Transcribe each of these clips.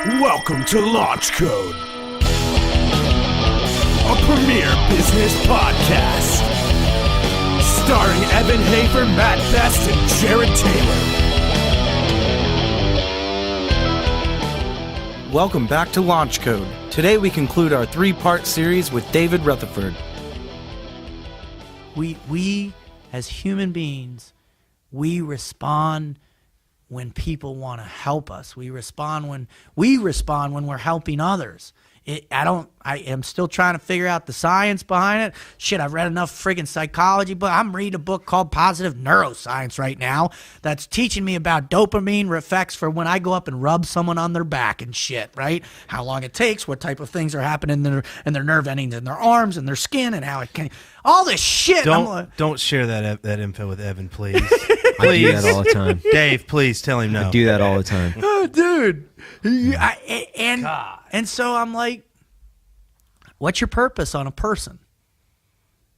Welcome to Launch Code, a premier business podcast, starring Evan Hafer, Matt Best, and Jared Taylor. Welcome back to Launch Code. Today we conclude our three-part series with David Rutherford. We as human beings, we respond when people want to help us. We respond when we're helping others. I am still trying to figure out the science behind it. Shit, I've read enough friggin' psychology, but I'm reading a book called Positive Neuroscience right now that's teaching me about dopamine effects for when I go up and rub someone on their back and shit, right? How long it takes, what type of things are happening in their nerve endings in their arms and their skin, and how it can, all this shit. Don't share that info with Evan, please. I do that all the time. Dave, please tell him no. I do that all the time. Oh, dude. And so I'm like, what's your purpose on a person?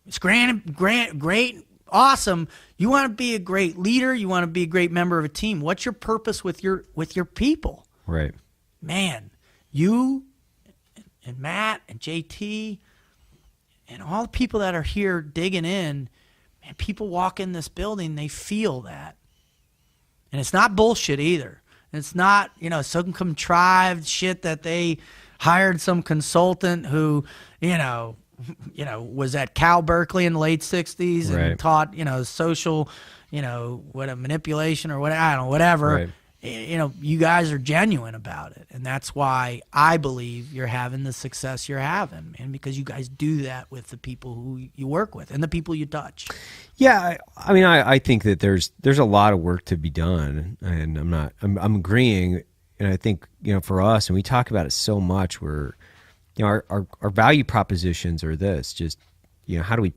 It's great, awesome. You want to be a great leader. You want to be a great member of a team. What's your purpose with your people? Right. Man, you and Matt and JT and all the people that are here digging in, man, people walk in this building, they feel that. And it's not bullshit either. It's not, some contrived shit that they hired some consultant who, was at Cal Berkeley in the late 60s and taught, social, manipulation or whatever. Right. You guys are genuine about it. And that's why I believe you're having the success you're having, man, because you guys do that with the people who you work with and the people you touch. Yeah, I think that there's a lot of work to be done, and I'm agreeing, and I think, for us, and we talk about it so much, where, our value propositions are this, just, how do we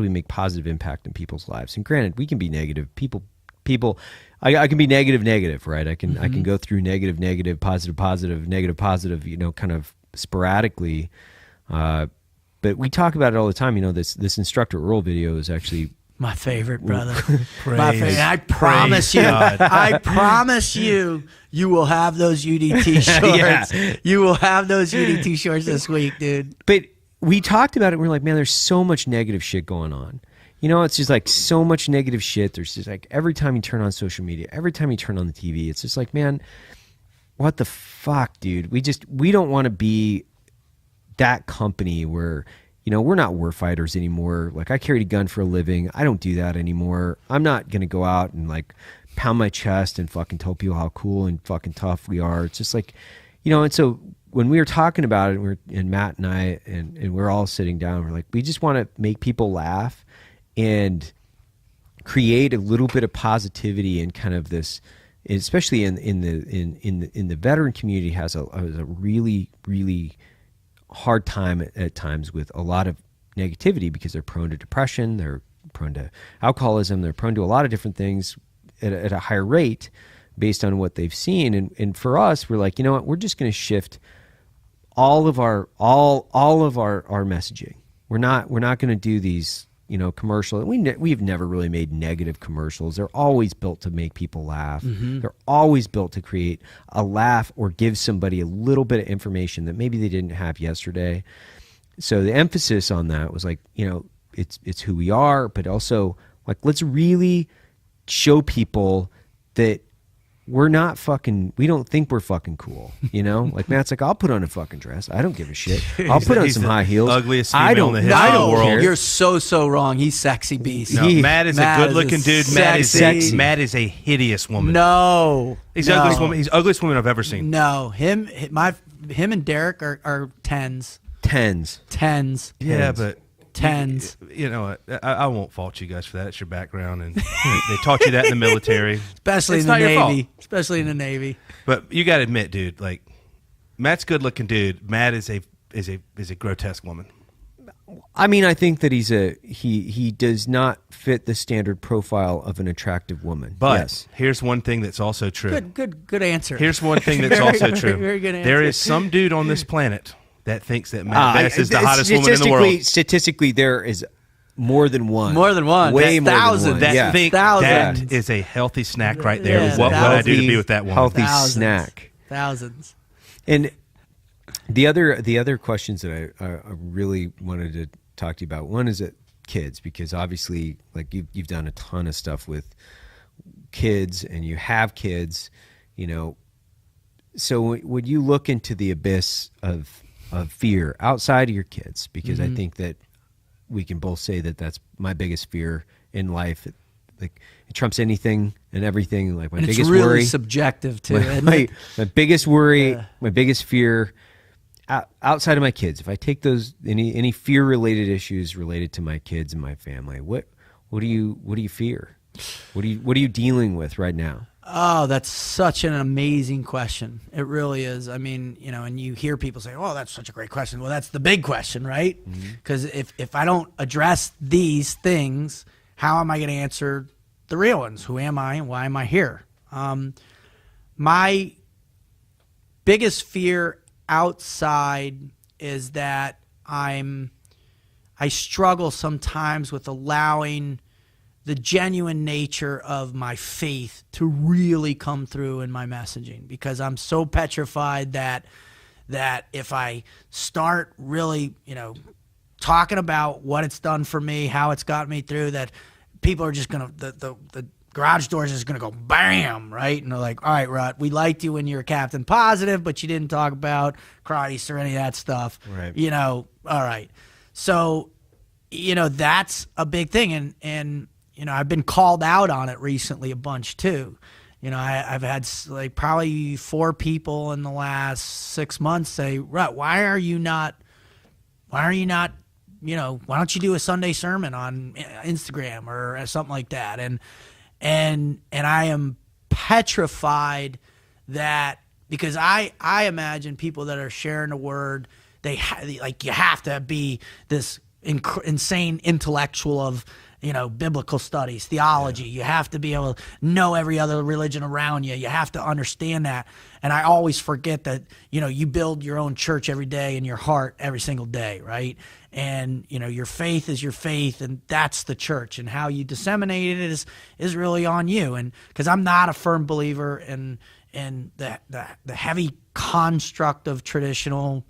make positive impact in people's lives? And granted, we can be negative. People, I can be negative, right? I can go through negative, positive, negative, kind of sporadically. But we talk about it all the time. This Instructor Earl video is actually my favorite, brother. My favorite. I promise you, you will have those UDT shorts. Yeah. You will have those UDT shorts this week, dude. But we talked about it. We're like, man, there's so much negative shit going on. It's just like so much negative shit. There's just like every time you turn on social media, every time you turn on the TV, it's just like, man, what the fuck, dude? We don't want to be that company where, we're not war fighters anymore. Like, I carried a gun for a living. I don't do that anymore. I'm not going to go out and like pound my chest and fucking tell people how cool and fucking tough we are. It's just like, and so when we were talking about it, and Matt and I, and we're all sitting down, we're like, we just want to make people laugh and create a little bit of positivity and kind of this, especially in the veteran community, has a really, really hard time at times with a lot of negativity because they're prone to depression, they're prone to alcoholism, they're prone to a lot of different things at a higher rate based on what they've seen. And for us, we're like, what, we're just going to shift all of our messaging. We're not going to do these commercial. We've never really made negative commercials. They're always built to make people laugh. Mm-hmm. They're always built to create a laugh or give somebody a little bit of information that maybe they didn't have yesterday. So the emphasis on that was like, it's who we are, but also like, let's really show people that we don't think we're fucking cool, Like Matt's like, I'll put on a fucking dress. I don't give a shit. I'll put on some high heels. Ugliest female in the history of the world. You're so wrong. He's sexy beast. No, Matt is a good-looking dude. Matt is a hideous woman. No, he's the ugliest woman. He's the ugliest woman I've ever seen. No, him and Derek are tens. Yeah, but. Tens. I won't fault you guys for that. It's your background, and they taught you that in the military, especially in the Navy. But you got to admit, dude, like Matt's a good-looking dude. Matt is a grotesque woman. I think that he does not fit the standard profile of an attractive woman. But yes. Here's one thing that's also true. Good answer. Here's one thing that's also true. Very good answer. There is some dude on this planet that thinks that Matt Best is the hottest woman in the world. Statistically, there is more than one. Way more thousands. than one. Think thousands. That is a healthy snack right there. What would I do to be with that woman? Healthy snack. Thousands. And the other questions that I really wanted to talk to you about, one is that kids, because obviously, like you've done a ton of stuff with kids, and you have kids, you know. So would you look into the abyss of fear outside of your kids? Because I think that we can both say that that's my biggest fear in life. Like, it trumps anything and everything. Like, my and biggest it's really worry, subjective too. my biggest worry, my biggest fear outside of my kids. If I take those any fear related issues related to my kids and my family, what do you fear? What are you dealing with right now? Oh, that's such an amazing question. It really is. I mean, you know, and you hear people say, "Oh, that's such a great question." Well, that's the big question, right? Because if I don't address these things, how am I going to answer the real ones? Who am I and why am I here? My biggest fear outside is that I struggle sometimes with allowing the genuine nature of my faith to really come through in my messaging, because I'm so petrified that if I start really, you know, talking about what it's done for me, how it's got me through, that people are just gonna the garage doors is gonna go bam, right? And they're like, all right, Rut, we liked you when you were Captain Positive, but you didn't talk about karate or any of that stuff, right? You know, all right. So, you know, that's a big thing, and you know, I've been called out on it recently a bunch too. You know, I've had like probably 4 people in the last 6 months say, Rut, why are you not, you know, why don't you do a Sunday sermon on Instagram or something like that? And I am petrified that, because I imagine people that are sharing the word, like you have to be this insane intellectual of, you know, biblical studies, theology. You have to be able to know every other religion around you. You have to understand that. And I always forget that, you know, you build your own church every day in your heart every single day, right? And, you know, your faith is your faith, and that's the church. And how you disseminate it is really on you. And because I'm not a firm believer in the heavy construct of traditional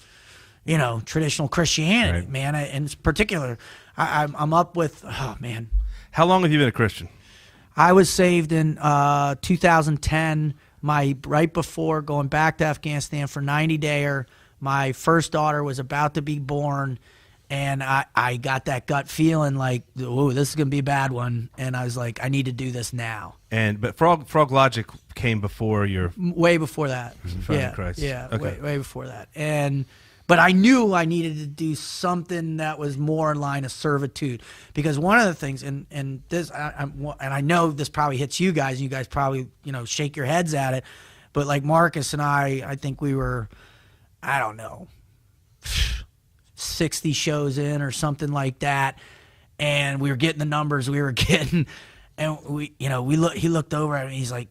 Christianity, right, man. And in particular, I'm up with, oh man. How long have you been a Christian? I was saved in 2010, right before going back to Afghanistan for 90-dayer. My first daughter was about to be born, and I got that gut feeling like, oh, this is going to be a bad one. And I was like, I need to do this now. But Frog Logic came before your... Way before that. Yeah, Christ. Yeah, okay. way before that. But I knew I needed to do something that was more in line of servitude, because one of the things, and this, and I know this probably hits you guys, and you guys probably, you know, shake your heads at it, but like Marcus and I think we were, I don't know, 60 shows in or something like that, and we were getting the numbers we were getting, and he looked over at me, he's like,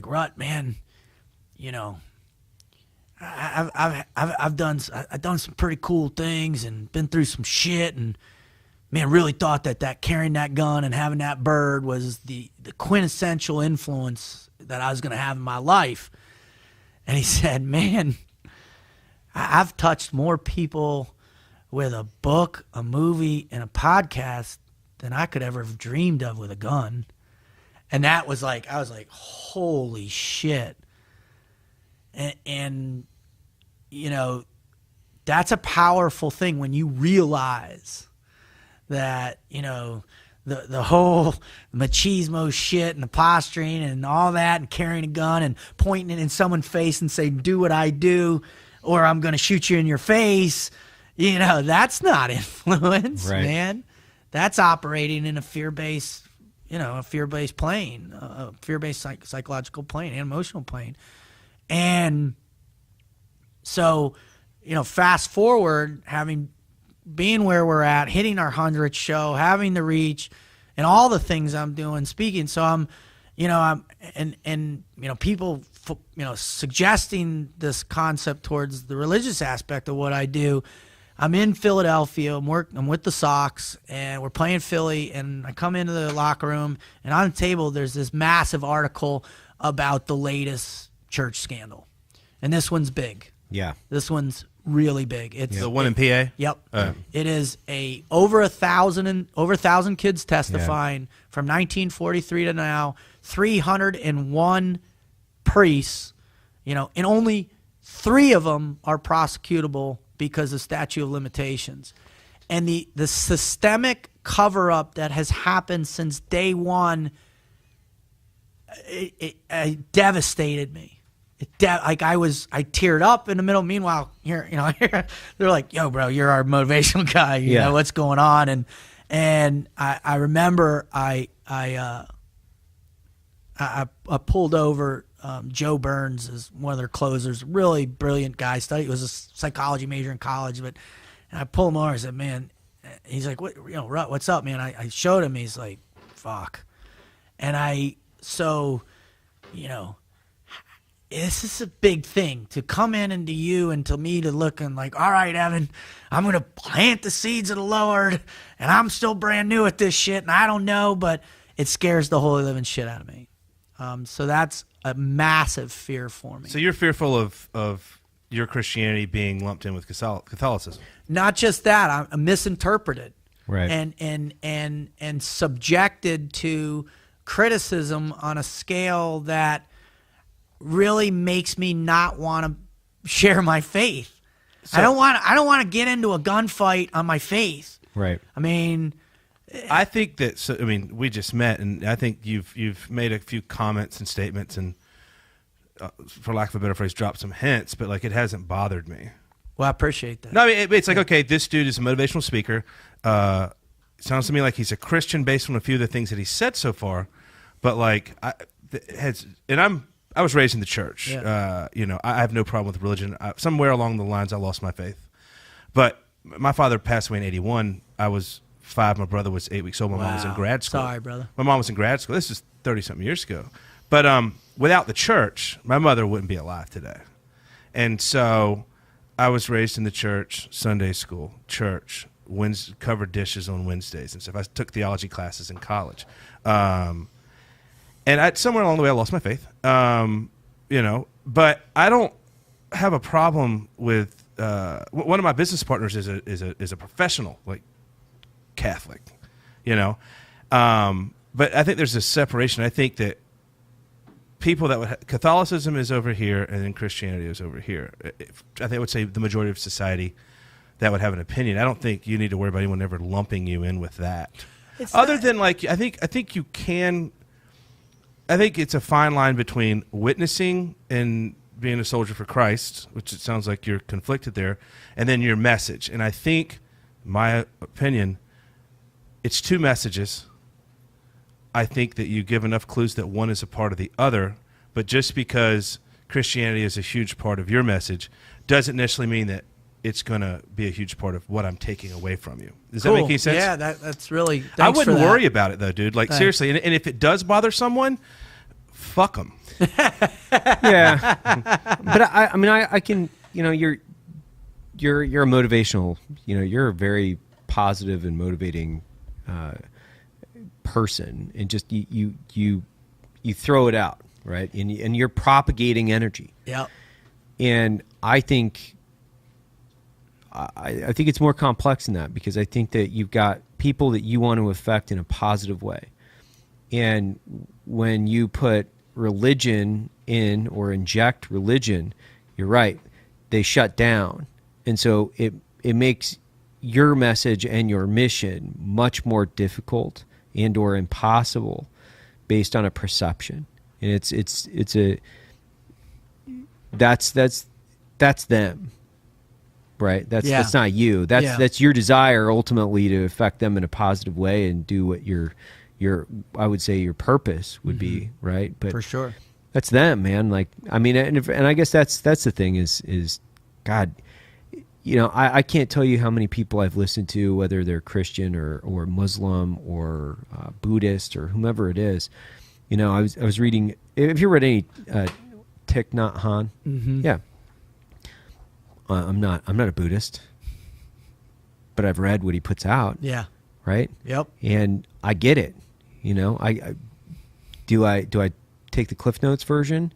Rut, man, you know, I've done some pretty cool things and been through some shit, and man, really thought that carrying that gun and having that bird was the quintessential influence that I was going to have in my life. And he said, man, I've touched more people with a book, a movie, and a podcast than I could ever have dreamed of with a gun. And that was like, I was like, holy shit. And you know, that's a powerful thing when you realize that, you know, the whole machismo shit and the posturing and all that and carrying a gun and pointing it in someone's face and saying, do what I do or I'm going to shoot you in your face, you know, that's not influence, right, man. That's operating in a fear-based, you know, a fear-based plane, a fear-based psychological plane, an emotional plane. And so, you know, fast forward, being where we're at, hitting our 100th show, having the reach, and all the things I'm doing, speaking. So I'm people, you know, suggesting this concept towards the religious aspect of what I do. I'm in Philadelphia. I'm with the Sox, and we're playing Philly. And I come into the locker room, and on the table there's this massive article about the latest church scandal, and this one's big. Yeah. This one's really big. It's The one in PA? Yep. It is over 1,000 kids testifying from 1943 to now, 301 priests, and only 3 of them are prosecutable because of statute of limitations. And the systemic cover-up that has happened since day one, it devastated me. I teared up in the middle. Meanwhile, here, they're like, "Yo, bro, you're our motivational guy. You know what's going on?" And I remember I pulled over Joe Burns is one of their closers, really brilliant guy. He was a psychology major in college, and I pulled him over. I said, "Man," he's like, "What? Rut, what's up, man?" I showed him. He's like, "Fuck," and this is a big thing to come in and to you and to me to looking like, all right, Evan, I'm going to plant the seeds of the Lord, and I'm still brand new at this shit, and I don't know, but it scares the holy living shit out of me. So that's a massive fear for me. So you're fearful of your Christianity being lumped in with Catholicism? Not just that, I'm misinterpreted, right, and subjected to criticism on a scale that really makes me not want to share my faith. So, I don't want to get into a gunfight on my faith. Right. I mean, I think that. So, I mean, we just met, and I think you've made a few comments and statements, and for lack of a better phrase, dropped some hints. But like, it hasn't bothered me. Well, I appreciate that. No, I mean, it's like, okay, this dude is a motivational speaker. Sounds to me like he's a Christian based on a few of the things that he said so far. But like, I was raised in the church. Yeah. I have no problem with religion. Somewhere along the lines, I lost my faith. But my father passed away in 1981. I was 5. My brother was 8 weeks old. My mom was in grad school. Sorry, brother. My mom was in grad school. This is 30-something years ago. But without the church, my mother wouldn't be alive today. And so I was raised in the church, Sunday school, church, covered dishes on Wednesdays and stuff. I took theology classes in college. And somewhere along the way, I lost my faith, but I don't have a problem with, one of my business partners is a professional, like, Catholic, but I think there's a separation. I think that people that Catholicism is over here and then Christianity is over here. I think I would say the majority of society that would have an opinion. I don't think you need to worry about anyone ever lumping you in with that. Other than like, I think you can. I think it's a fine line between witnessing and being a soldier for Christ, which it sounds like you're conflicted there, and then your message. And I think, my opinion, it's 2 messages. I think that you give enough clues that one is a part of the other, but just because Christianity is a huge part of your message doesn't necessarily mean that it's going to be a huge part of what I'm taking away from you. Does that make any sense? Yeah, that's really. I wouldn't worry about it though, dude. Like, seriously, and if it does bother someone, fuck them. Yeah, but I can. You're a motivational. You're a very positive and motivating person, and just you throw it out, right? And you're propagating energy. Yeah. And I think it's more complex than that, because I think that you've got people that you want to affect in a positive way. And when you put religion in or inject religion, you're right, they shut down. And so it makes your message and your mission much more difficult and or impossible based on a perception. And that's them. Right. That's not you. That's your desire ultimately to affect them in a positive way and do what your I would say your purpose would be, right? But for sure, that's them, man. Like, I mean, and I guess that's the thing is God, I can't tell you how many people I've listened to, whether they're Christian or Muslim or Buddhist or whomever it is. I was reading. Have you read any Thich Nhat Hanh? Mm-hmm. Yeah. I'm not a Buddhist, but I've read what he puts out. Yeah. Right. Yep. And I get it. I do I take the Cliff Notes version?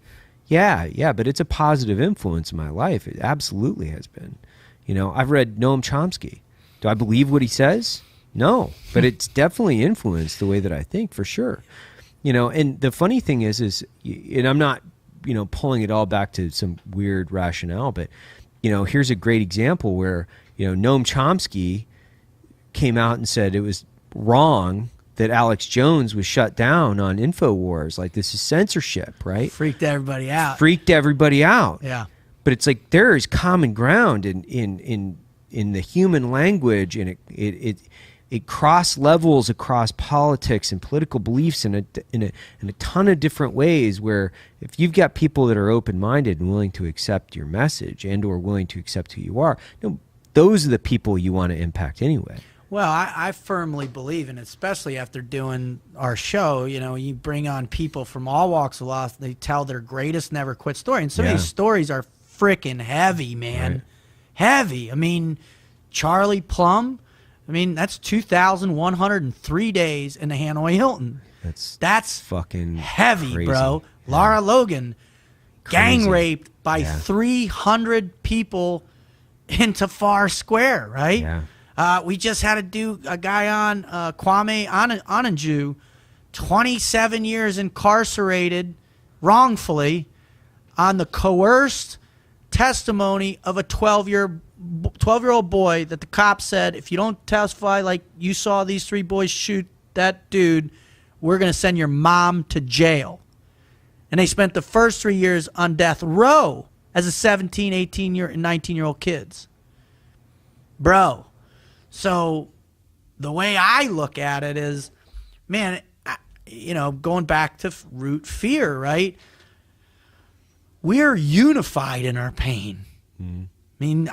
Yeah, but it's a positive influence in my life. It absolutely has been. You know, I've read Noam Chomsky. Do I believe what he says? No, but it's definitely influenced the way that I think, for sure. You know, and the funny thing is, and I'm not, you know, pulling it all back to some weird rationale, but, you know, here's a great example where, you know, Noam Chomsky came out and said it was wrong that Alex Jones was shut down on InfoWars. Like, this is censorship, right? Freaked everybody out. Yeah. But it's like there is common ground in the human language, and it cross levels across politics and political beliefs in a ton of different ways, where if you've got people that are open-minded and willing to accept your message and or willing to accept who you are, you know, those are the people you want to impact anyway. Well, I firmly believe, and especially after doing our show, you know, you bring on people from all walks of life, they tell their greatest never quit story. And some of these stories are freaking heavy, man. Right. Heavy. I mean, Charlie Plum, I mean, that's 2,103 days in the Hanoi Hilton. That's fucking heavy, crazy. Bro. Yeah. Laura Logan, gang raped by 300 people in Tafar Square, right? Yeah. We just had to do a guy on Kwame Ananju, 27 years incarcerated wrongfully on the coerced testimony of a 12-year-old boy that the cop said, if you don't testify like you saw these three boys shoot that dude, we're going to send your mom to jail. And they spent the first 3 years on death row as a 17, 18, and 19-year-old kids. Bro. So the way I look at it is, man, you know, going back to root fear, right? We're unified in our pain. Mm. I mean,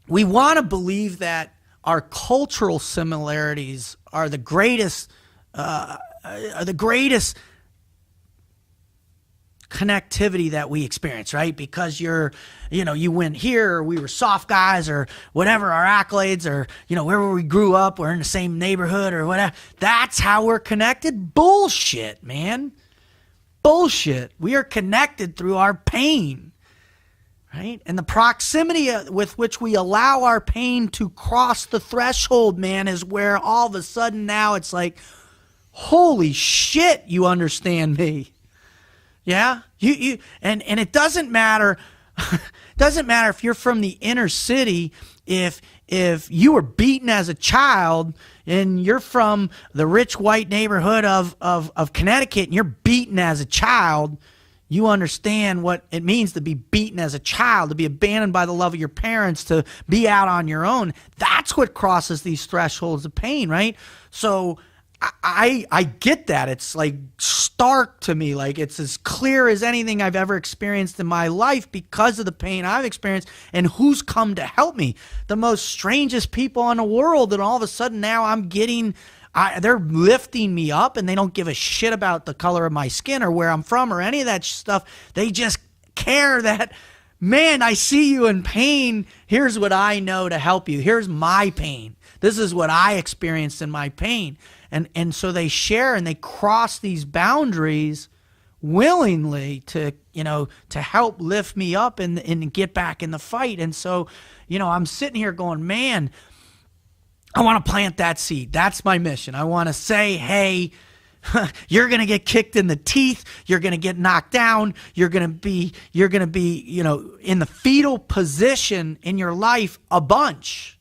we want to believe that our cultural similarities are the greatest connectivity that we experience, right? Because you went here, or we were soft guys, or whatever our accolades, or, you know, wherever we grew up, we're in the same neighborhood or whatever. That's how we're connected. Bullshit, man. Bullshit. We are connected through our pain, right? And the proximity with which we allow our pain to cross the threshold, man, is where all of a sudden now it's like, holy shit, you understand me. Yeah, and it doesn't matter. Doesn't matter if you're from the inner city. If you were beaten as a child and you're from the rich white neighborhood of Connecticut and you're beaten as a child, you understand what it means to be beaten as a child, to be abandoned by the love of your parents, to be out on your own. That's what crosses these thresholds of pain, right? So I get that. It's like stark to me. Like, it's as clear as anything I've ever experienced in my life because of the pain I've experienced and who's come to help me. The most strangest people in the world, and all of a sudden now I'm getting, they're lifting me up, and they don't give a shit about the color of my skin or where I'm from or any of that stuff. They just care that, man, I see you in pain. Here's what I know to help you. Here's my pain. This is what I experienced in my pain. And so they share and they cross these boundaries willingly to help lift me up and get back in the fight. And so, you know, I'm sitting here going, man, I want to plant that seed. That's my mission. I want to say, hey, you're going to get kicked in the teeth. You're going to get knocked down. You're going to be, you know, in the fetal position in your life a bunch.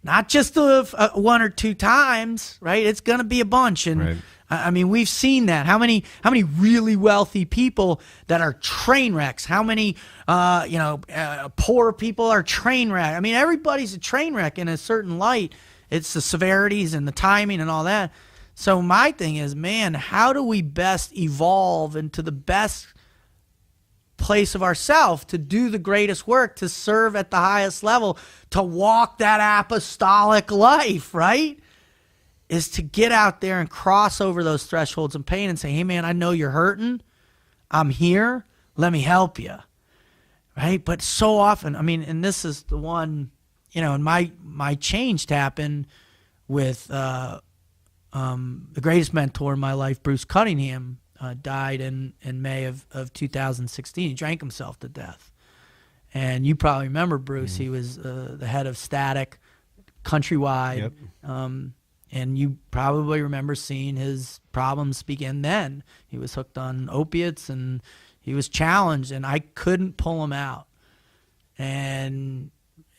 Not just one or two times, right? It's going to be a bunch. And right. I mean, we've seen that. How many really wealthy people that are train wrecks? How many, poor people are train wrecks? I mean, everybody's a train wreck in a certain light. It's the severities and the timing and all that. So my thing is, man, how do we best evolve into the best place of ourselves to do the greatest work, to serve at the highest level, to walk that apostolic life, right? Is to get out there and cross over those thresholds of pain and say, hey, man, I know you're hurting. I'm here. Let me help you, right? But so often, I mean, and this is the one, you know, and my change happened with the greatest mentor in my life, Bruce Cunningham, died in May of 2016. He drank himself to death. And you probably remember Bruce. He was the head of Static countrywide. Yep. And you probably remember seeing his problems begin then. He was hooked on opiates and he was challenged, and I couldn't pull him out. And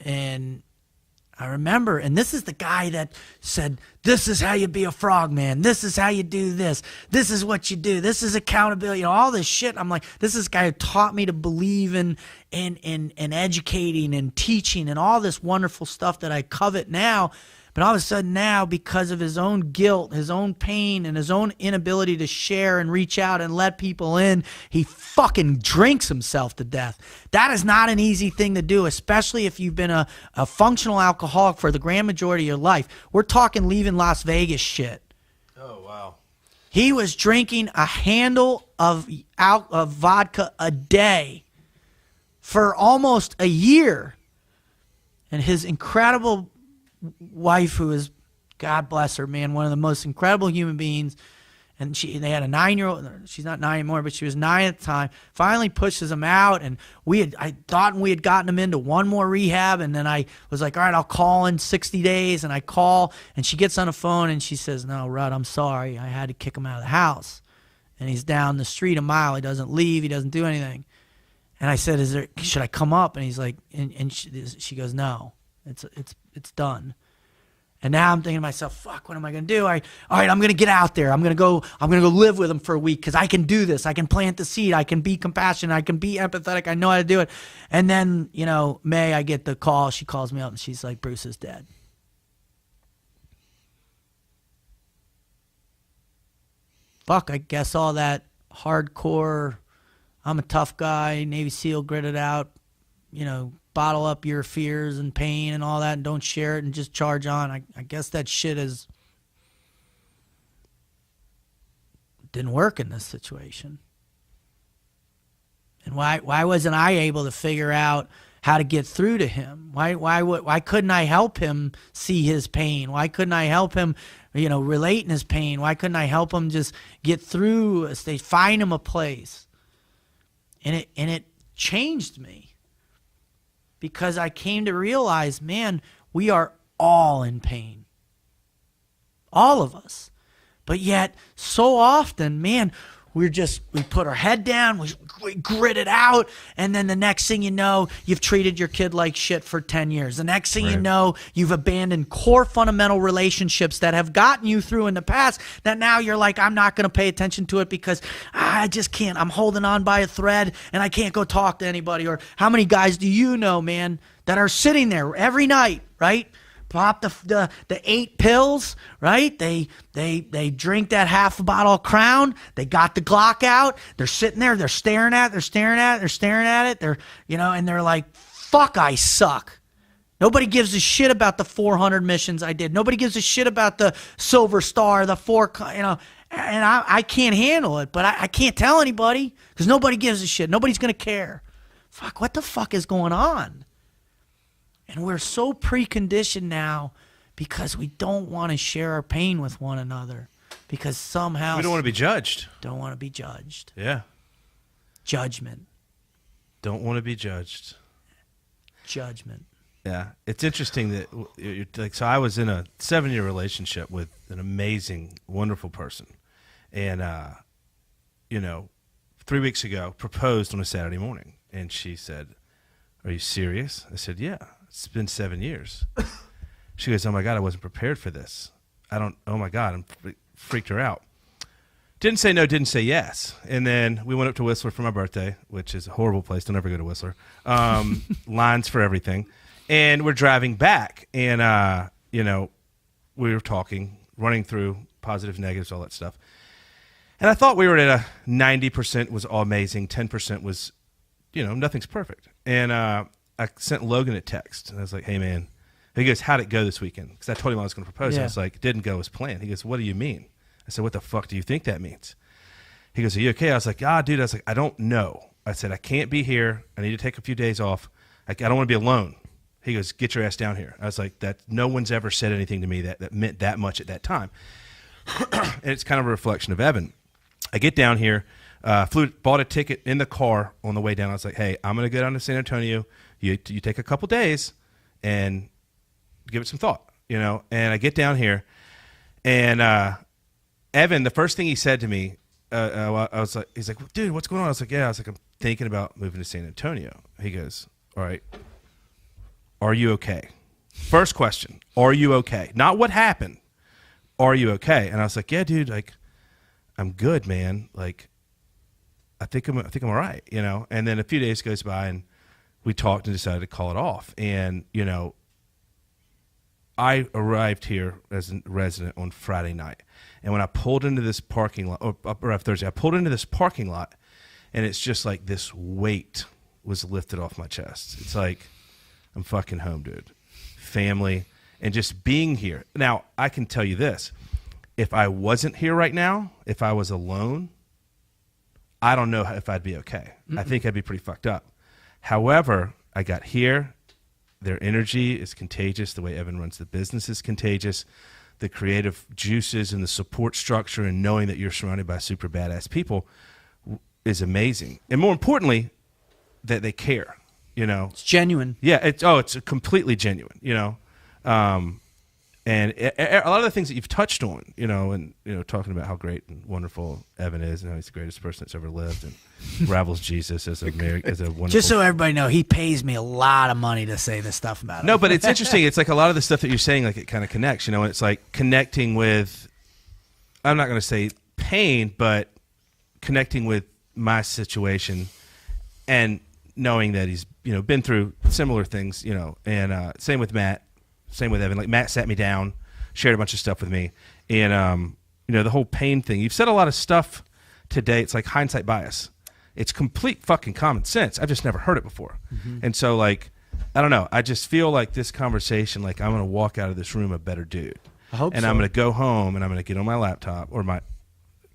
I remember, and this is the guy that said, this is how you be a frogman. This is how you do this. This is what you do. This is accountability. All this shit. I'm like, this is this guy who taught me to believe in educating and teaching and all this wonderful stuff that I covet now. But all of a sudden now, because of his own guilt, his own pain, and his own inability to share and reach out and let people in, he fucking drinks himself to death. That is not an easy thing to do, especially if you've been a functional alcoholic for the grand majority of your life. We're talking leaving Las Vegas shit. Oh, wow. He was drinking a handle of vodka a day for almost a year. And his incredible wife, who is, God bless her, man, one of the most incredible human beings, and they had a 9-year-old. She's not 9 anymore, but she was 9 at the time. Finally pushes him out, and I thought we had gotten him into one more rehab, and then I was like, all right, I'll call in 60 days, and I call, and she gets on the phone, and she says, no, Rudd, I'm sorry, I had to kick him out of the house, and he's down the street a mile. He doesn't leave. He doesn't do anything. And I said, should I come up? And he's like, and she goes, no, it's done. And now I'm thinking to myself, fuck, what am I going to do? All right, I'm going to get out there. I'm going to go live with him for a week because I can do this. I can plant the seed. I can be compassionate. I can be empathetic. I know how to do it. And then, May, I get the call. She calls me up and she's like, Bruce is dead. Fuck, I guess all that hardcore, I'm a tough guy, Navy SEAL, gritted out, bottle up your fears and pain and all that and don't share it and just charge on. I guess that shit didn't work in this situation. And why wasn't I able to figure out how to get through to him? Why couldn't I help him see his pain? Why couldn't I help him, relate in his pain? Why couldn't I help him just get through a stage, find him a place? And it changed me. Because I came to realize, man, we are all in pain. All of us. But yet, so often, man, we put our head down, we grit it out, and then the next thing you know, you've treated your kid like shit for 10 years. The next thing you know, you've abandoned core fundamental relationships that have gotten you through in the past that now you're like, I'm not going to pay attention to it because I just can't. I'm holding on by a thread and I can't go talk to anybody. Or how many guys do you know, man, that are sitting there every night, right? Pop the 8 pills, right? They drink that half a bottle of Crown. They got the Glock out. They're sitting there. They're staring at it. They're, and they're like, fuck, I suck. Nobody gives a shit about the 400 missions I did. Nobody gives a shit about the Silver Star, the 4, and I can't handle it, but I can't tell anybody because nobody gives a shit. Nobody's going to care. Fuck, what the fuck is going on? And we're so preconditioned now because we don't want to share our pain with one another because somehow we don't want to be judged. Don't want to be judged. Yeah. Judgment. Don't want to be judged. Judgment. Yeah. It's interesting that, so I was in a 7-year relationship with an amazing, wonderful person. And, 3 weeks ago, proposed on a Saturday morning. And she said, are you serious? I said, yeah. It's been 7 years. She goes, oh my God, I wasn't prepared for this. Oh my God, I'm freaked her out. Didn't say no, didn't say yes. And then we went up to Whistler for my birthday, which is a horrible place. Don't ever go to Whistler. Lines for everything. And we're driving back. And, we were talking, running through positives, negatives, all that stuff. And I thought we were at a 90% was all amazing. 10% was, nothing's perfect. And I sent Logan a text, and I was like, hey, man. He goes, how'd it go this weekend? Because I told him I was going to propose. Yeah. I was like, it didn't go as planned. He goes, what do you mean? I said, what the fuck do you think that means? He goes, are you okay? I was like, dude. I was like, I don't know. I said, I can't be here. I need to take a few days off. I don't want to be alone. He goes, get your ass down here. I was like, no one's ever said anything to me that meant that much at that time. And it's kind of a reflection of Evan. I get down here, bought a ticket in the car on the way down. I was like, hey, I'm going to go down to San Antonio. You take a couple days and give it some thought, you know. And I get down here, and Evan, the first thing he said to me, I was like, he's like, dude, what's going on? I was like, yeah. I was like, I'm thinking about moving to San Antonio. He goes, all right, are you okay? First question, are you okay? Not what happened. Are you okay? And I was like, yeah, dude, like, I'm good, man. Like, I think I'm all right, you know. And then a few days goes by, and we talked and decided to call it off. And you know, I arrived here as a resident on Friday night, and when I pulled into this parking lot, or Thursday, I pulled into this parking lot, and it's just like this weight was lifted off my chest. It's like, I'm fucking home, dude. Family, and just being here. Now, I can tell you this. If I wasn't here right now, if I was alone, I don't know if I'd be okay. I think I'd be pretty fucked up. However, I got here. Their energy is contagious. The way Evan runs the business is contagious. The creative juices and the support structure and knowing that you're surrounded by super badass people is amazing. And more importantly, that they care, you know. It's genuine. Yeah, it's completely genuine, you know. And a lot of the things that you've touched on, you know, and, you know, talking about how great and wonderful Evan is and how he's the greatest person that's ever lived and rivals Jesus as a wonderful. Just so everybody know, he pays me a lot of money to say this stuff about him. No, but it's interesting. It's like a lot of the stuff that you're saying, like it kind of connects, you know, and it's like connecting with, I'm not going to say pain, but connecting with my situation and knowing that he's, you know, been through similar things, you know, and same with Matt. Same with Evan. Like Matt sat me down, shared a bunch of stuff with me, and you know, the whole pain thing. You've said a lot of stuff today. It's like hindsight bias. It's complete fucking common sense. I've just never heard it before, and so like, I don't know. I just feel like this conversation, like I'm gonna walk out of this room a better dude. I hope and so. I'm gonna go home and I'm gonna get on my laptop or my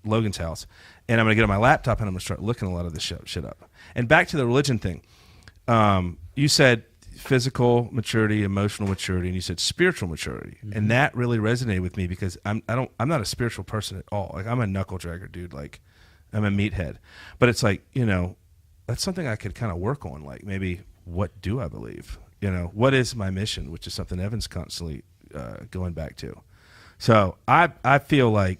Logan's house, and I'm gonna get on my laptop and I'm gonna start looking a lot of this shit up. And back to the religion thing. You said physical maturity, emotional maturity, and you said spiritual maturity, and that really resonated with me because I'm not a spiritual person at all. Like I'm a knuckle dragger, dude. Like I'm a meathead, but it's like, you know, that's something I could kind of work on. Like maybe what do I believe? You know, what is my mission? Which is something Evan's constantly going back to. So I feel like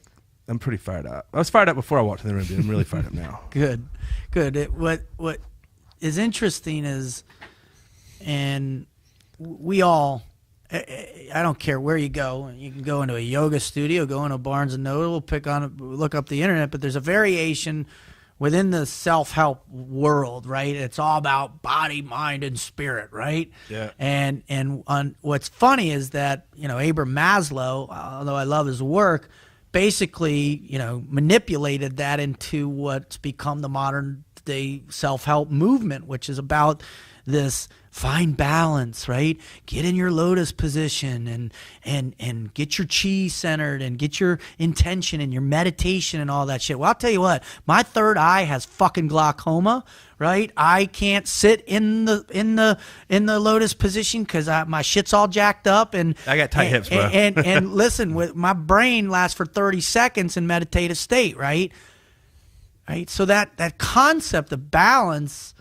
I'm pretty fired up. I was fired up before I walked in the room, dude. I'm really fired up now. Good. What is interesting is, and we all, I don't care where you go. You can go into a yoga studio, go into Barnes & Noble, look up the internet, but there's a variation within the self-help world, right? It's all about body, mind, and spirit, right? Yeah. And what's funny is that, you know, Abraham Maslow, although I love his work, basically, you know, manipulated that into what's become the modern day self-help movement, which is about this find balance, right? Get in your lotus position and get your chi centered and get your intention and your meditation and all that shit. Well, I'll tell you what, my third eye has fucking glaucoma, right? I can't sit in the lotus position because my shit's all jacked up, and I got tight hips, bro. And listen, with my brain lasts for 30 seconds in meditative state, right? Right. So that concept of balance,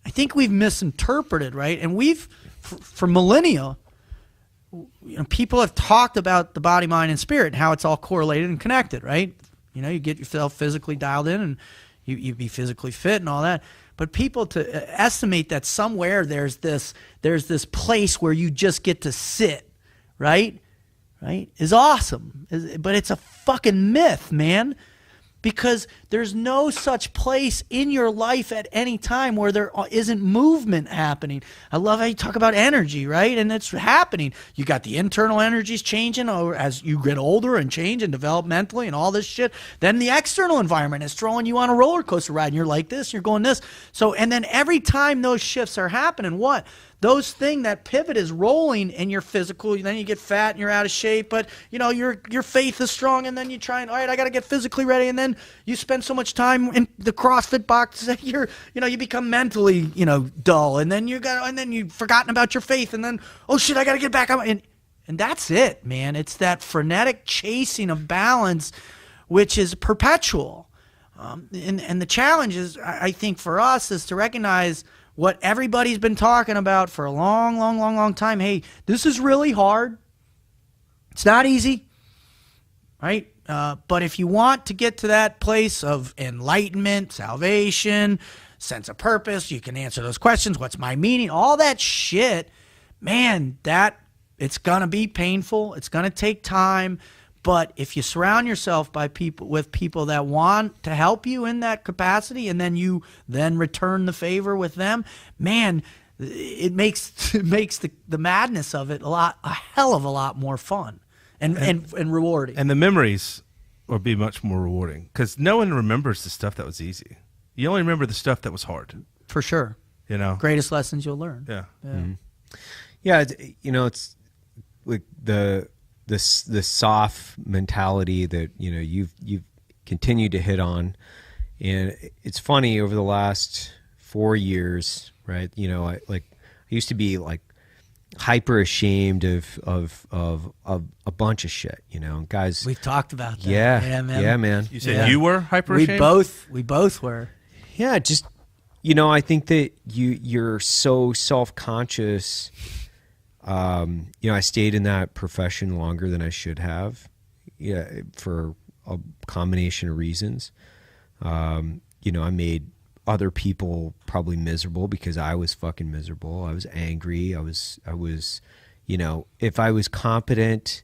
I think we've misinterpreted, right? And we've, for millennia, you know, people have talked about the body, mind, and spirit and how it's all correlated and connected, right? You know, you get yourself physically dialed in and you be physically fit and all that. But people to estimate that somewhere there's this place where you just get to sit, right? Right? Is awesome. But it's a fucking myth, man. Because there's no such place in your life at any time where there isn't movement happening. I love how you talk about energy, right? And it's happening. You got the internal energies changing as you get older and change and develop mentally and all this shit. Then the external environment is throwing you on a roller coaster ride, and you're like this, you're going this. So, and then every time those shifts are happening, what? Those that pivot is rolling, and you're physical, then you get fat and you're out of shape, but you know, your faith is strong, and then you try and, all right, I got to get physically ready, and then you spend so much time in the CrossFit box that you become mentally, you know, dull, and then you've forgotten about your faith, and then, oh shit, I got to get back on, and that's it, man. It's that frenetic chasing of balance, which is perpetual. And the challenge is, I think for us, is to recognize what everybody's been talking about for a long time. Hey, this is really hard. It's not easy, right? But if you want to get to that place of enlightenment, salvation, sense of purpose, you can answer those questions. What's my meaning? All that shit, man, it's going to be painful. It's going to take time. But if you surround yourself with people that want to help you in that capacity, and then you return the favor with them, man, it makes the madness of it a hell of a lot more fun and rewarding. And the memories will be much more rewarding because no one remembers the stuff that was easy. You only remember the stuff that was hard. For sure. You know, greatest lessons you'll learn. Yeah. Mm-hmm. Yeah. It's like the soft mentality that, you've continued to hit on. And it's funny, over the last 4 years, right? I used to be like hyper ashamed of a bunch of shit, guys. We've talked about that. Yeah, man. You said you were hyper ashamed? We both were. Yeah, just I think that you're so self-conscious. I stayed in that profession longer than I should have, for a combination of reasons. I made other people probably miserable because I was fucking miserable. I was angry. I was, if I was competent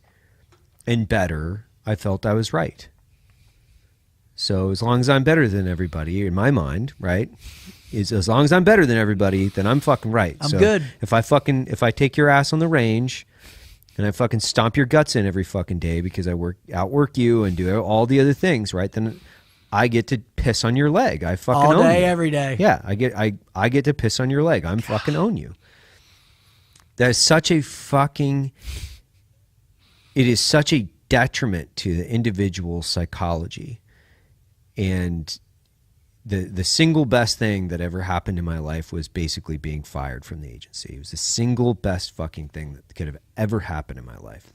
and better, I felt I was right. So as long as I'm better than everybody in my mind, right? As long as I'm better than everybody, then I'm fucking right. I'm good. If I take your ass on the range and I fucking stomp your guts in every fucking day because I outwork you and do all the other things, right? Then I get to piss on your leg. I fucking all own day, you. every day. Yeah, I get to piss on your leg. I'm fucking own you. That is such a fucking. It is such a detriment to the individual psychology, and the single best thing that ever happened in my life was basically being fired from the agency. It was the single best fucking thing that could have ever happened in my life.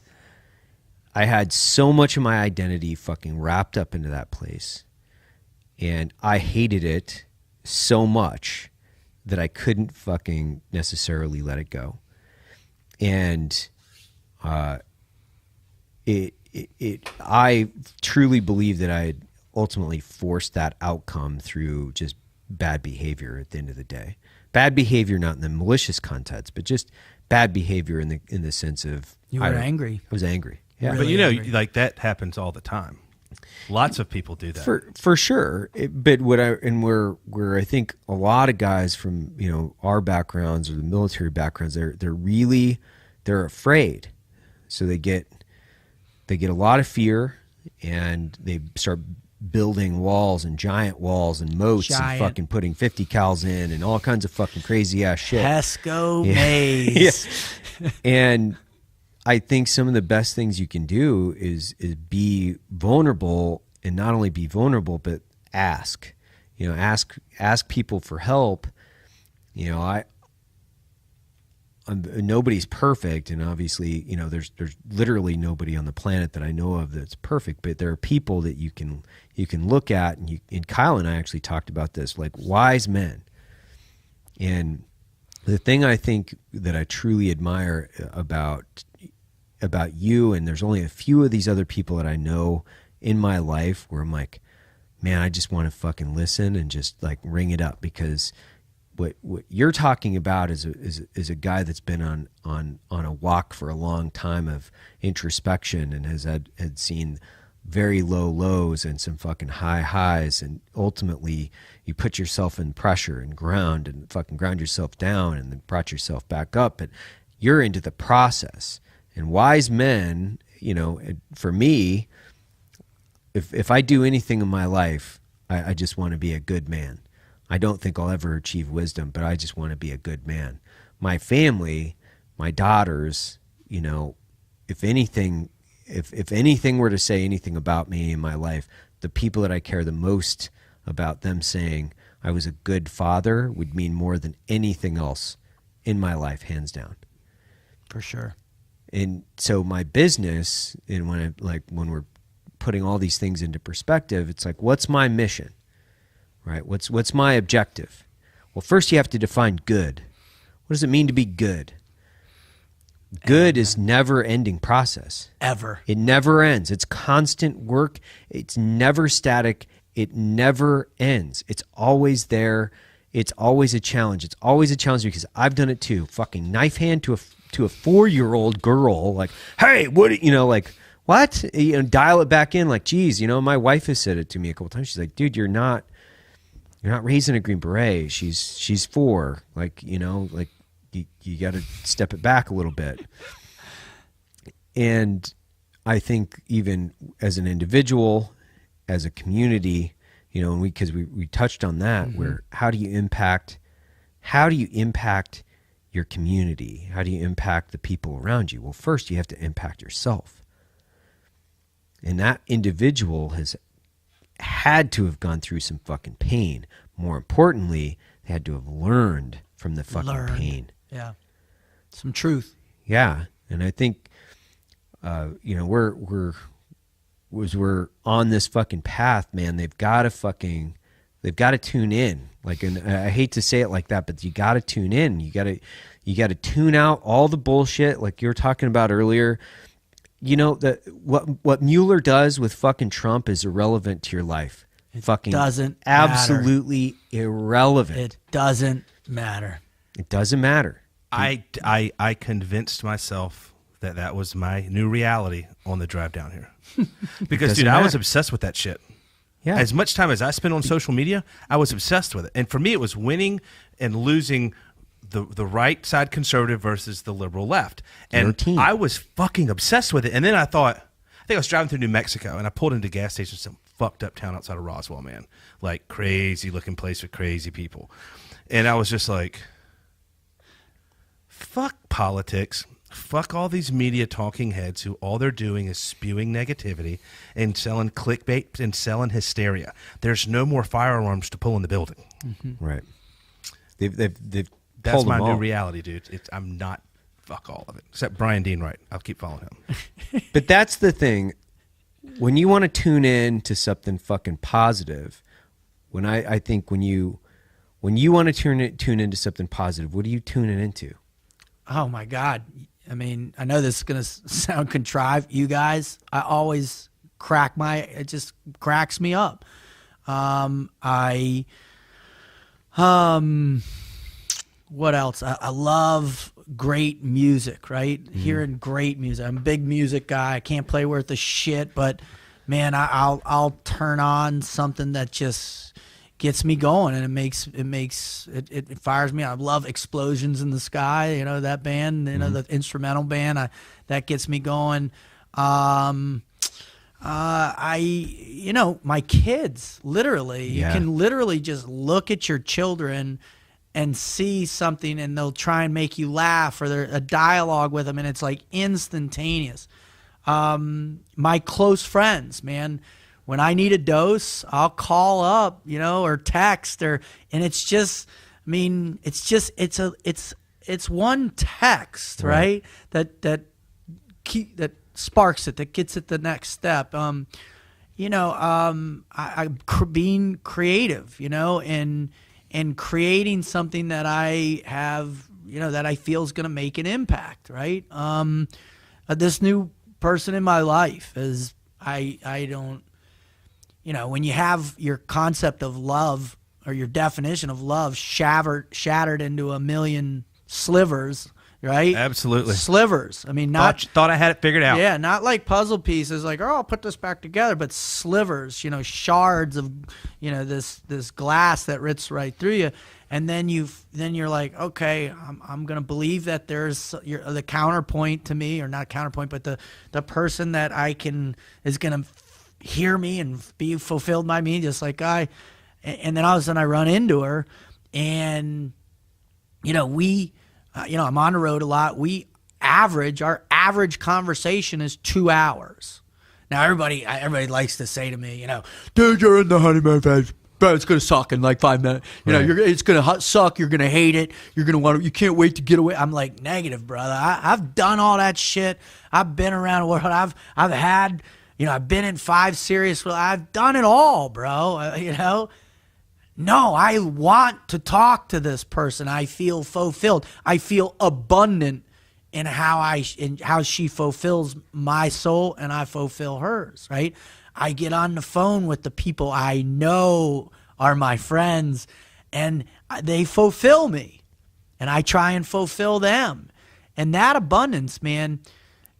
I had so much of my identity fucking wrapped up into that place, and I hated it so much that I couldn't fucking necessarily let it go. And I truly believe that I had ultimately forced that outcome through just bad behavior at the end of the day. Bad behavior, not in the malicious context, but just bad behavior in the sense of you were angry. I was angry. Yeah, But Really angry. like that happens all the time. Lots of people do that. For sure. But where I think a lot of guys from our backgrounds or the military backgrounds, they're afraid, so they get a lot of fear, and they start building walls and giant walls and moats and fucking putting 50 cals in and all kinds of fucking crazy ass shit. Pesco maze. Yeah. And I think some of the best things you can do is be vulnerable, and not only be vulnerable, but ask people for help. Nobody's perfect, and obviously, there's literally nobody on the planet that I know of that's perfect, but there are people that you can look at, and Kyle and I actually talked about this, like wise men. And the thing I think that I truly admire about you, and there's only a few of these other people that I know in my life where I'm like, man, I just want to fucking listen and just like ring it up, because what you're talking about is a guy that's been on a walk for a long time of introspection, and had seen very low lows and some fucking high highs, and ultimately you put yourself in pressure and fucking ground yourself down, and then brought yourself back up. But you're into the process. And wise men, for me, if I do anything in my life, I just want to be a good man. I don't think I'll ever achieve wisdom, but I just want to be a good man. My family, my daughters, if anything were to say anything about me in my life, the people that I care the most about them saying I was a good father would mean more than anything else in my life, hands down. For sure. And so my business, and when we're putting all these things into perspective, it's like, what's my mission? right? What's my objective? Well, first you have to define good. What does it mean to be good? Good is never-ending process. Ever. It never ends. It's constant work. It's never static. It never ends. It's always there. It's always a challenge. It's always a challenge because I've done it too. Fucking knife hand to a 4-year-old girl, like, hey, what, like, what? Dial it back in, like, geez, my wife has said it to me a couple times. She's like, dude, you're not raising a Green Beret. She's 4, like, like, you got to step it back a little bit. And I think even as an individual, as a community, because we touched on that, where how do you impact your community? How do you impact the people around you? Well, first you have to impact yourself. And that individual has had to have gone through some fucking pain. More importantly, they had to have learned from the fucking pain. Yeah. Some truth. Yeah. And I think, we're on this fucking path, man, they've got to tune in. Like, and I hate to say it like that, but you got to tune in. You got to tune out all the bullshit like you were talking about earlier. What Mueller does with fucking Trump is irrelevant to your life. Fucking doesn't absolutely matter. Irrelevant. It doesn't matter. It doesn't matter. I convinced myself that was my new reality on the drive down here. Because, dude, I was obsessed with that shit. Yeah. As much time as I spent on social media, I was obsessed with it. And for me, it was winning and losing the right side conservative versus the liberal left. And I was fucking obsessed with it. And then I think I was driving through New Mexico, and I pulled into a gas station, some fucked up town outside of Roswell, man. Like, crazy looking place with crazy people. And I was just like, fuck politics. Fuck all these media talking heads who all they're doing is spewing negativity and selling clickbait and selling hysteria. There's no more firearms to pull in the building. Mm-hmm. Right. They've That's my new reality, dude. I'm not fuck all of it. Except Brian Dean Wright. I'll keep following him. But that's the thing. When you want to tune in to something fucking positive, I think when you want to tune into something positive, what are you tuning into? Oh my God. I mean, I know this is going to sound contrived. You guys, I always it just cracks me up. What else? I love great music, right? Mm-hmm. Hearing great music. I'm a big music guy. I can't play worth a shit, but man, I'll turn on something that just gets me going, and it fires me. I love Explosions in the Sky, that band, the instrumental band. That gets me going. My kids, literally, you can literally just look at your children and see something, and they'll try and make you laugh, or there's a dialogue with them, and it's like instantaneous. My close friends, man, when I need a dose, I'll call up, or text, and it's just, I mean, it's one text, right? That sparks it, that gets it the next step. Being creative, and creating something that I have, that I feel is going to make an impact, right? This new person in my life is, I don't, when you have your concept of love, or your definition of love shattered into a million slivers, right? Absolutely. Slivers. I mean, thought I had it figured out. Yeah, not like puzzle pieces, like, I'll put this back together, but slivers, shards of, this glass that rips right through you. And then you're like, okay, I'm going to believe that there's the counterpoint to me, or not counterpoint, but the person that is going to hear me and be fulfilled by me, just like and then all of a sudden I run into her, and I'm on the road a lot. Our average conversation is 2 hours. Now everybody likes to say to me, dude, you're in the honeymoon phase, but it's gonna suck in like 5 minutes. It's gonna suck. You're gonna hate it. You're gonna you can't wait to get away. I'm like, negative, brother. I've done all that shit. I've been around the world. I've had, I've been in 5 serious. I've done it all, bro. No, I want to talk to this person. I feel fulfilled. I feel abundant in how she fulfills my soul and I fulfill hers, right? I get on the phone with the people I know are my friends and they fulfill me and I try and fulfill them. And that abundance, man,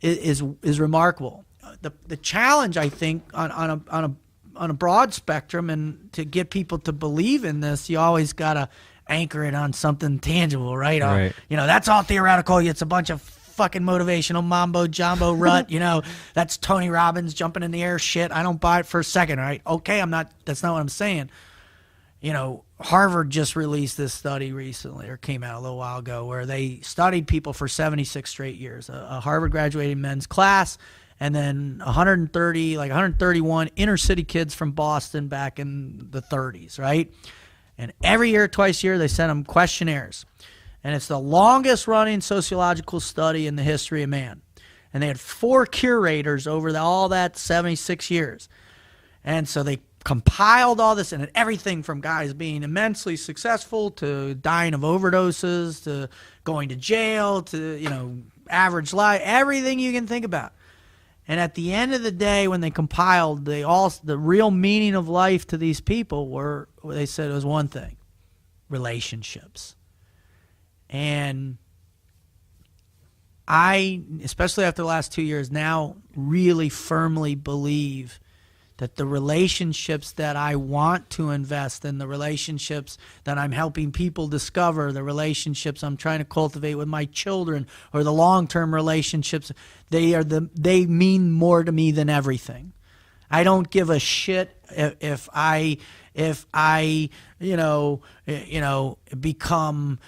is remarkable. The challenge, I think, on a broad spectrum, and to get people to believe in this, you always got to anchor it on something tangible, right? Right. That's all theoretical. It's a bunch of fucking motivational mambo jumbo rut. That's Tony Robbins jumping in the air shit. I don't buy it for a second, right? Okay, that's not what I'm saying. Harvard just released this study recently, or came out a little while ago, where they studied people for 76 straight years. A Harvard graduating men's class, and then 131 inner city kids from Boston back in the 30s, right? And every year, twice a year, they sent them questionnaires. And it's the longest running sociological study in the history of man. And they had 4 curators over all that 76 years. And so they compiled all this, and everything from guys being immensely successful to dying of overdoses to going to jail to, average life, everything you can think about. And at the end of the day, when they compiled, the real meaning of life to these people they said it was one thing: relationships. And I, especially after the last 2 years, now really firmly believe that the relationships that I want to invest in, the relationships that I'm helping people discover, the relationships I'm trying to cultivate with my children, or the long-term relationships, they mean more to me than everything. I don't give a shit if I become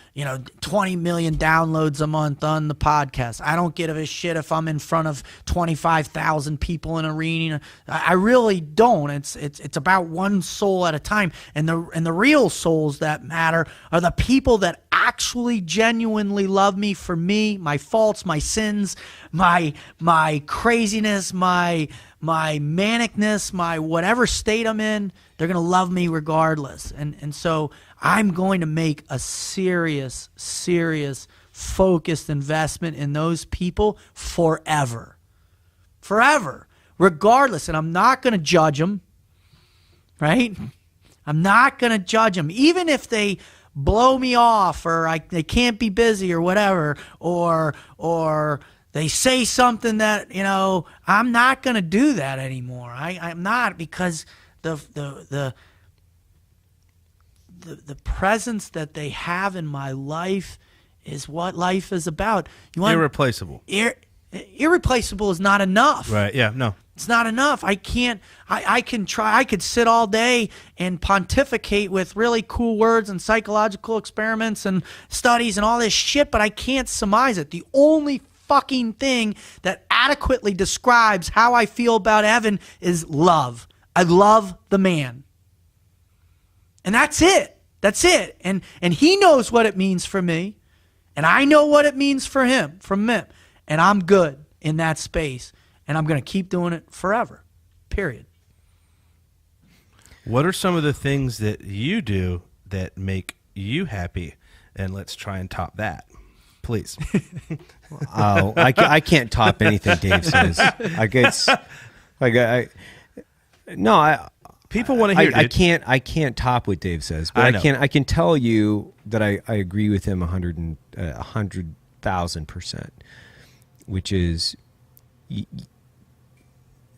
20 million downloads a month on the podcast. I don't give a shit if I'm in front of 25,000 people in an arena. I really don't. It's about one soul at a time, and the real souls that matter are the people that actually genuinely love me for me, my faults, my sins, my craziness, my manicness, my whatever state I'm in. They're going to love me regardless. And so I'm going to make a serious, focused investment in those people forever. Forever. Regardless. And I'm not going to judge them. Right? I'm not going to judge them. Even if they blow me off, or they can't be busy, or whatever, or they say something that, I'm not going to do that anymore. I'm not, because the presence that they have in my life is what life is about. Irreplaceable. Irreplaceable is not enough. Right. Yeah. No. It's not enough. I could sit all day and pontificate with really cool words and psychological experiments and studies and all this shit, but I can't surmise it. The only fucking thing that adequately describes how I feel about Evan is love. I love the man. And that's it. That's it. And he knows what it means for me, and I know what it means for him, from him. And I'm good in that space. And I'm going to keep doing it forever, period. What are some of the things that you do that make you happy? And let's try and top that, please. I can't top anything Dave says. People want to hear. I can't top what Dave says, but I can tell you that I agree with him 100,000%, which is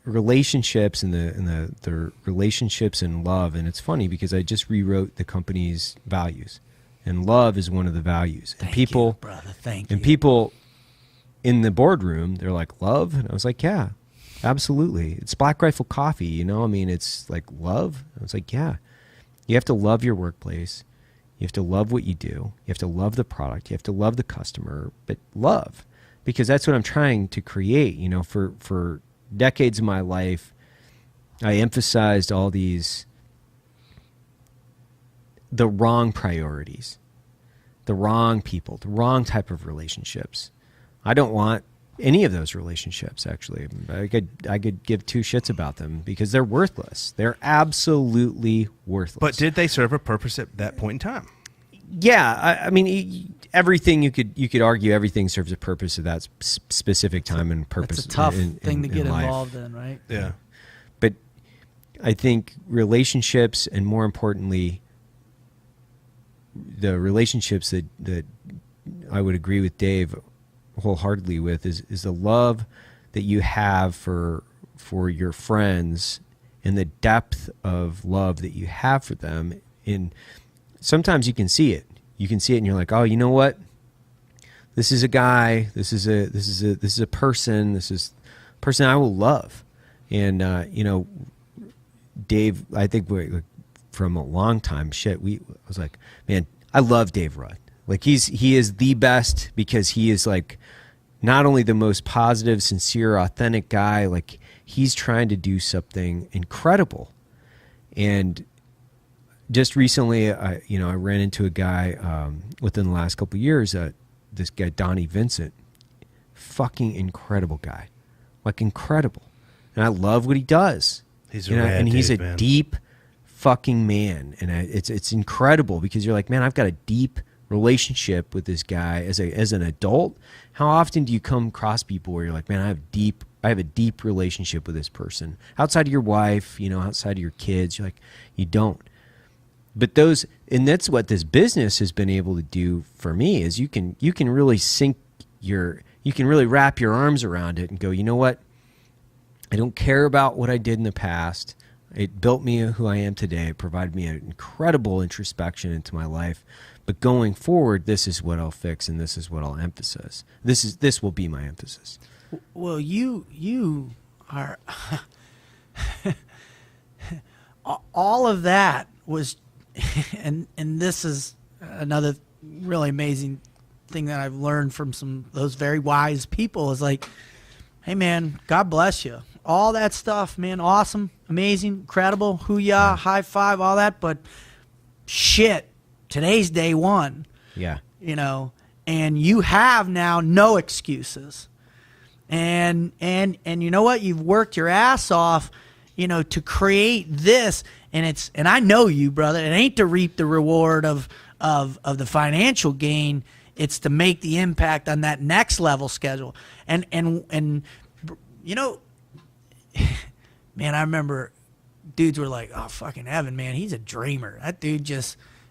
relationships and the relationships and love. And it's funny because I just rewrote the company's values, and love is one of the values. And Thank you, brother. Thank you. And people in the boardroom, they're like, love? And I was like, yeah, absolutely. It's BlackRifle coffee, it's like love. I was like, yeah. You have to love your workplace. You have to love what you do. You have to love the product. You have to love the customer, but love. Because that's what I'm trying to create, for decades of my life. I emphasized all the wrong priorities, the wrong people, the wrong type of relationships. I don't want any of those relationships. Actually, I could give two shits about them because they're worthless. They're absolutely worthless. But did they serve a purpose at that point in time? Yeah, I mean, everything you could argue everything serves a purpose at that specific time and purpose. It's a tough in thing to get life. involved in, right? Yeah. But I think relationships, and more importantly, the relationships that I would agree with Dave wholeheartedly with is the love that you have for your friends and the depth of love that you have for them. And sometimes you can see it. You can see it, and you're like, oh, you know what? This is a guy. This is a person. This is a person I will love. And Dave, I think from a long time, I was like, man, I love Dave Rudd. Like he is the best because he is like not only the most positive, sincere, authentic guy, like he's trying to do something incredible. And just recently, I ran into a guy within the last couple of years, this guy, Donnie Vincent, fucking incredible guy, like incredible. And I love what he does. He's a he's a man. deep fucking man. And it's incredible because you're like, man, I've got a deep relationship with this guy as an adult. How often do you come across people where you're like, man, I have a deep relationship with this person outside of your wife, outside of your kids? You're like, you don't. But that's what this business has been able to do for me is you can really you can really wrap your arms around it and go, you know what? I don't care about what I did in the past. It built me who I am today. It provided me an incredible introspection into my life. But going forward, this is what I'll fix, and this is what I'll emphasize. This will be my emphasis. Well, you are all of that was, and this is another really amazing thing that I've learned from those very wise people is like, hey man, God bless you. All that stuff, man, awesome, amazing, incredible, hoo-yah, high five, all that, but shit, today's day one. Yeah. And you have now no excuses. And you know what? You've worked your ass off, to create this, and I know you, brother. It ain't to reap the reward of the financial gain. It's to make the impact on that next level schedule. And man, I remember dudes were like, oh, fucking Evan, man, he's a dreamer. That dude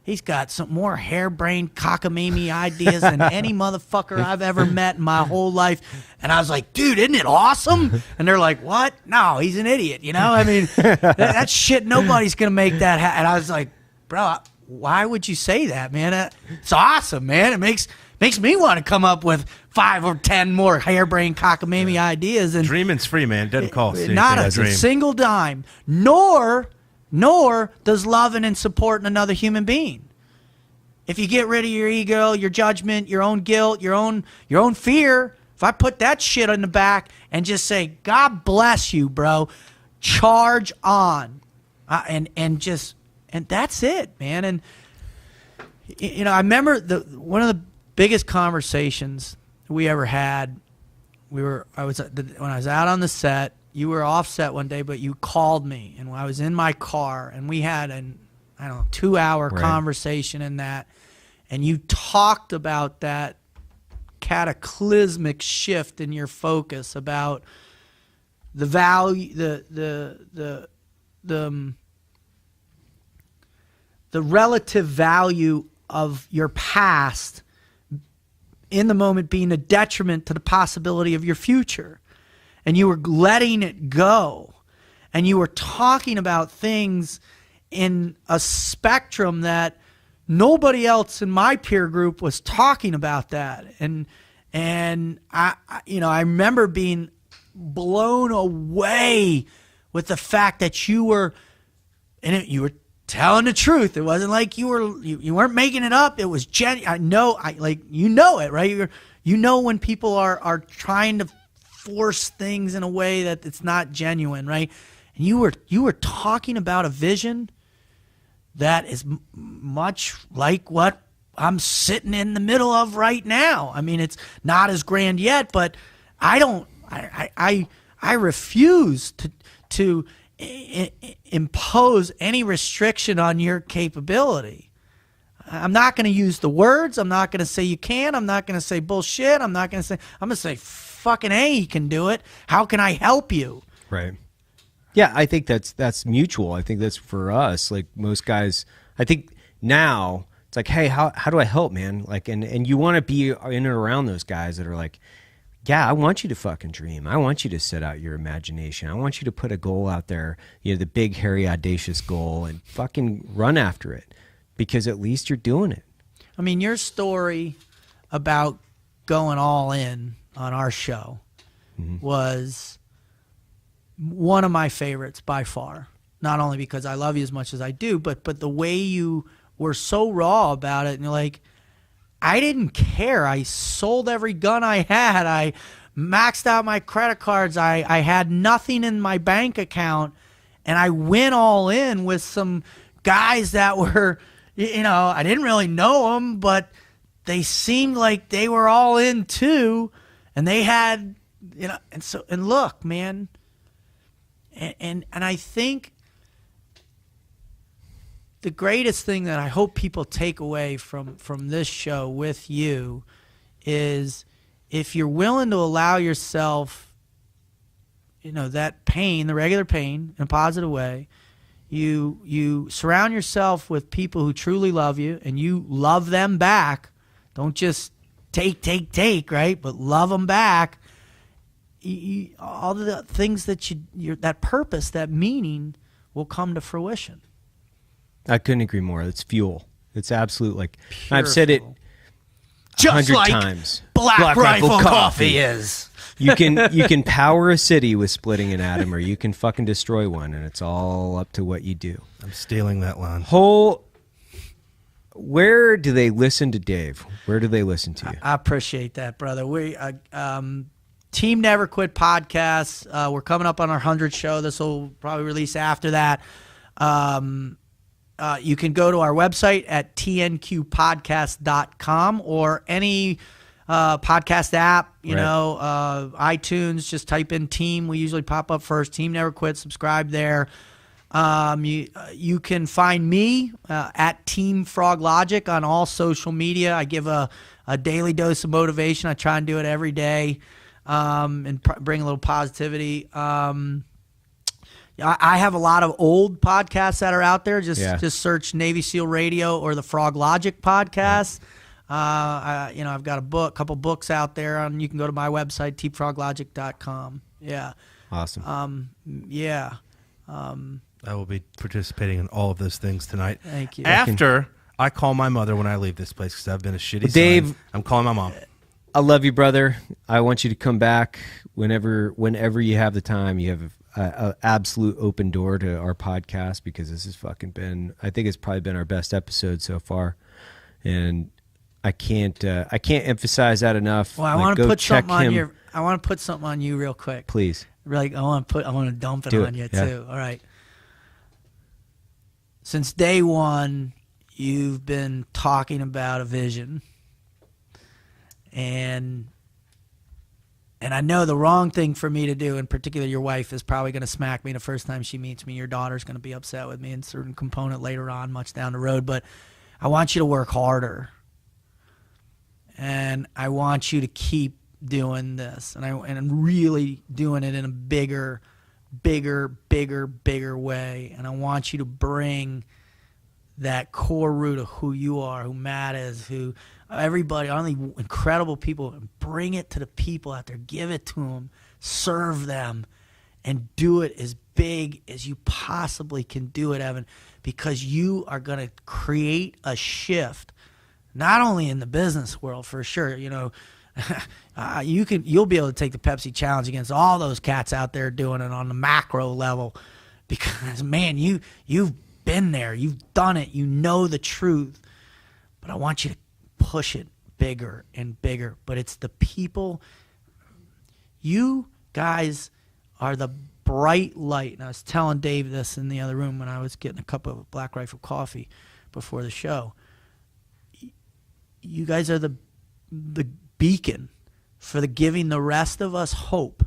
he's got some more harebrained cockamamie ideas than any motherfucker I've ever met in my whole life. And I was like, dude, isn't it awesome? And they're like, what? No, he's an idiot, I mean, that shit, nobody's going to make that happen. And I was like, bro, why would you say that, man? It's awesome, man. It makes me want to come up with 5 or 10 more harebrained cockamamie ideas. And dreaming's free, man. It doesn't cost not anything to a dream. single dime. Nor does loving and supporting another human being. If you get rid of your ego, your judgment, your own guilt, your own fear, if I put that shit in the back and just say, God bless you, bro, charge on, and that's it, man. And I remember one of the biggest conversations we ever had. When I was out on the set. You were off set one day, but you called me, and I was in my car, and we had an 2-hour conversation in that, and you talked about that cataclysmic shift in your focus about the value, the relative value of your past in the moment being a detriment to the possibility of your future. And you were letting it go. And you were talking about things in a spectrum that nobody else in my peer group was talking about that. And I remember being blown away with the fact that you were telling the truth. It wasn't like you weren't making it up. It was I know it, right? When people are trying to force things in a way that it's not genuine, right? And you were talking about a vision that is much like what I'm sitting in the middle of right now. I mean, it's not as grand yet, but I refuse to impose any restriction on your capability. I'm not going to use the words. I'm not going to say you can. I'm not going to say bullshit. I'm going to say fucking A, you can do it. How can I help you? Right. Yeah, I think that's mutual. I think that's for us. Like most guys, I think now it's like, hey, how do I help, man? Like, and you want to be in and around those guys that are like, yeah, I want you to fucking dream. I want you to set out your imagination. I want you to put a goal out there, the big, hairy, audacious goal, and fucking run after it, because at least you're doing it. I mean, your story about going all in on our show was one of my favorites by far. Not only because I love you as much as I do, but the way you were so raw about it, and you're like, I didn't care. I sold every gun I had. I maxed out my credit cards. I had nothing in my bank account, and I went all in with some guys that were, I didn't really know them, but they seemed like they were all in too, and they had, and look, man, and I think the greatest thing that I hope people take away from this show with you is, if you're willing to allow yourself, that pain, the regular pain, in a positive way, you surround yourself with people who truly love you, and you love them back. Don't just take, right? But love them back. All the things that that purpose, that meaning, will come to fruition. I couldn't agree more. It's fuel. It's absolute, like, Pure I've said fuel. it 100 like times. BlackRifle coffee is. You can power a city with splitting an atom, or you can fucking destroy one, and it's all up to what you do. I'm stealing that line. Where do they listen to Dave? Where do they listen to you? I appreciate that, brother. We Team Never Quit podcast. We're coming up on our 100th show. This will probably release after that. You can go to our website at tnqpodcast.com, or any podcast app, iTunes. Just type in Team. We usually pop up first. Team Never Quit. Subscribe there. You can find me at Team Frog Logic on all social media. I give a daily dose of motivation. I try and do it every day, and bring a little positivity. I have a lot of old podcasts that are out there. Just search Navy SEAL Radio or the Frog Logic podcast. I've got a couple books out there, and you can go to my website, teamfroglogic.com. Yeah. Awesome. I will be participating in all of those things tonight. Thank you. After I call my mother when I leave this place, because I've been a shitty Dave, son. I'm calling my mom. I love you, brother. I want you to come back whenever you have the time. You have an absolute open door to our podcast, because this has fucking been, I think it's probably been our best episode so far, and I can't emphasize that enough. Well, I want to put something on your. I want to put something on you real quick. Please. Like, I want to dump it on you too. All right. Since day one, you've been talking about a vision, and I know the wrong thing for me to do, in particular your wife is probably going to smack me the first time she meets me. Your daughter's going to be upset with me in a certain component later on, much down the road. But I want you to work harder, and I want you to keep doing this, and I'm really doing it in a bigger way. And I want you to bring that core root of who you are, who Matt is, who everybody, all the incredible people, bring it to the people out there. Give it to them, serve them, and do it as big as you possibly can do it, Evan, because you are going to create a shift, not only in the business world, for sure. You'll be able to take the Pepsi challenge against all those cats out there doing it on the macro level, because man, you've been there, you've done it, you know the truth. But I want you to push it bigger and bigger. But it's the people. You guys are the bright light. And I was telling Dave this in the other room when I was getting a cup of BlackRifle coffee before the show. You guys are the beacon for giving the rest of us hope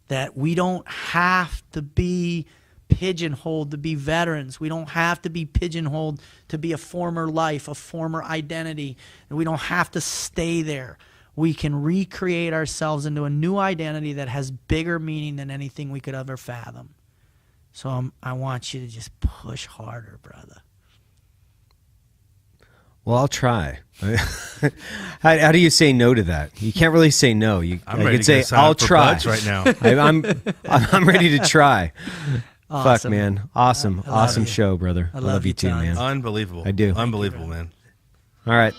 that we don't have to be pigeonholed to be veterans. We don't have to be pigeonholed to be a former life, a former identity. And we don't have to stay there. We can recreate ourselves into a new identity that has bigger meaning than anything we could ever fathom. So I want you to just push harder, brother. Well, I'll try. How do you say no to that? You can't really say no. I'm ready to say, I'll try right now. I'm ready to try. Awesome. Fuck, man. Awesome you. show, brother. I love you too, tons. man. Unbelievable. I do. Unbelievable, man. All right.